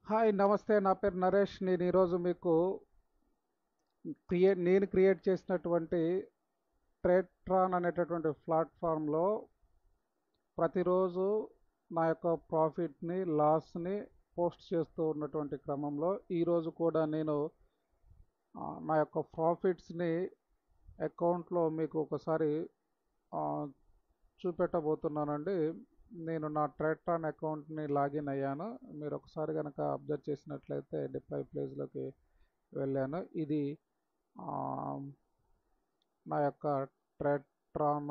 Hi నమస్తే, నా పేరు నరేష్. నేను ఈరోజు మీకు నేను క్రియేట్ చేసినటువంటి ట్రేట్రాన్ అనేటటువంటి ప్లాట్ఫామ్లో ప్రతిరోజు నా యొక్క ప్రాఫిట్ని లాస్ని పోస్ట్ చేస్తూ ఉన్నటువంటి క్రమంలో ఈరోజు కూడా నేను నా యొక్క ప్రాఫిట్స్ని అకౌంట్లో మీకు ఒకసారి చూపెట్టబోతున్నానండి. నేను నా ట్రేట్రాన్ అకౌంట్ని లాగిన్ అయ్యాను. మీరు ఒకసారి కనుక అబ్జర్వ్ చేసినట్లయితే డిప్లాయ్ ప్లేస్లోకి వెళ్ళాను. ఇది నా యొక్క ట్రేట్రాన్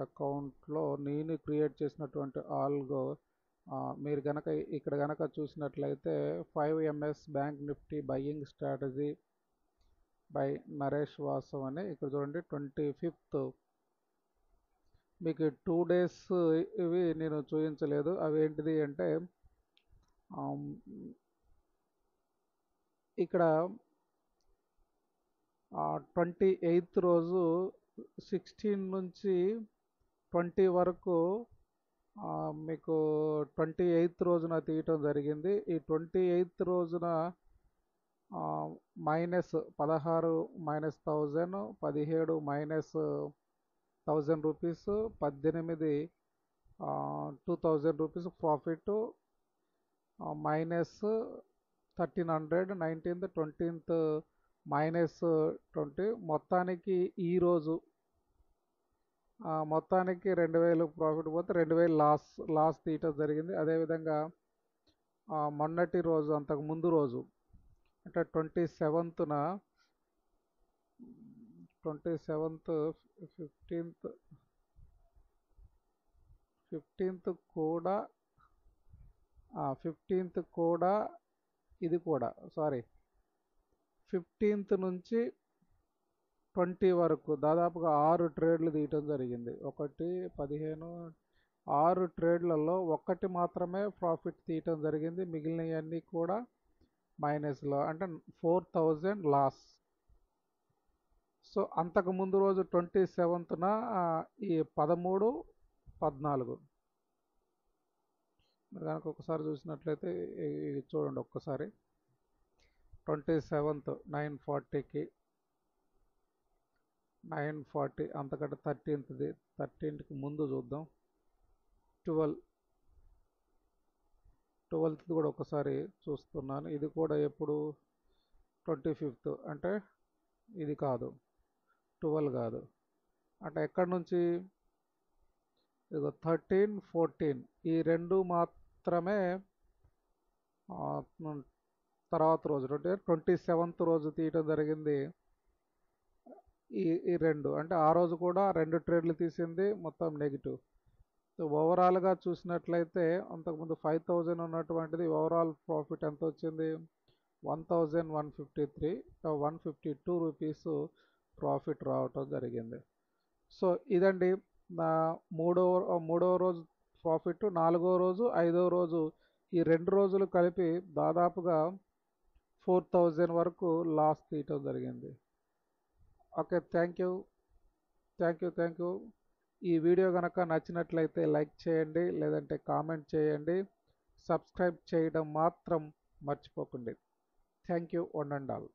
అకౌంట్లో నేను క్రియేట్ చేసినటువంటి ఆల్గో. మీరు కనుక ఇక్కడ కనుక చూసినట్లయితే 5MS bank Nifty buying strategy by Naresh Vasav అని ఇక్కడ చూడండి. 25th మీకు 2 days ఇవి నేను చూపించలేదు. అవి ఏంటిది అంటే ఇక్కడ 28th రోజు 16 నుంచి 20 వరకు మీకు 28th రోజున తీయటం జరిగింది. ఈ 28th రోజున -16 -1000, 17 -1000 rupees, 18 2000 rupees profit, -1300, 19th 20th -20. మొత్తానికి ఈరోజు మొత్తానికి 2000 ప్రాఫిట్ పోతే 2000 లాస్ తీయటం జరిగింది. అదేవిధంగా మొన్నటి రోజు అంతకు ముందు రోజు అంటే 27th 15th కూడా 15th కూడా ఇది కూడా 15th నుంచి 20 వరకు దాదాపుగా 6 ట్రేడ్లు తీయటం జరిగింది. 1 15 6 ట్రేడ్లలో ఒక్కటి మాత్రమే ప్రాఫిట్ తీయటం జరిగింది. మిగిలినవన్నీ కూడా మైనస్లో, అంటే 4000 లాస్. సో అంతకు ముందు రోజు 27th ఈ 13 14 కనుక ఒకసారి చూసినట్లయితే చూడండి. ఒక్కసారి 27th 940కి 940, అంతకంటే 13th ముందు చూద్దాం. 12th కూడా ఒకసారి చూస్తున్నాను. ఇది కూడా ఎప్పుడు 25th, అంటే ఇది కాదు, 12 కాదు, అంటే ఎక్కడి నుంచి ఇదిగో 13 14 ఈ రెండు మాత్రమే తర్వాత రోజు 27th రోజు తీయటం జరిగింది. ఈ రెండు, అంటే ఆ రోజు కూడా 2 ట్రేడ్లు తీసింది, మొత్తం నెగిటివ్. సో ఓవరాల్గా చూసినట్లయితే అంతకుముందు 5000 ఉన్నటువంటిది ఓవరాల్ ప్రాఫిట్ ఎంత వచ్చింది? 1153 152 రూపీస్ ప్రాఫిట్ రావటం జరిగింది. సో ఇదండి నా మూడవ రోజు ప్రాఫిట్. 4వ రోజు 5వ రోజు ఈ 2 రోజులు కలిపి దాదాపుగా 4000 వరకు లాస్ తీయటం జరిగింది. Okay, thank you. ఈ వీడియో కనుక నచ్చినట్లయితే లైక్ చేయండి, లేదంటే కామెంట్ చేయండి. సబ్స్క్రైబ్ చేయడం మాత్రం మర్చిపోకండి. Thank you one and all.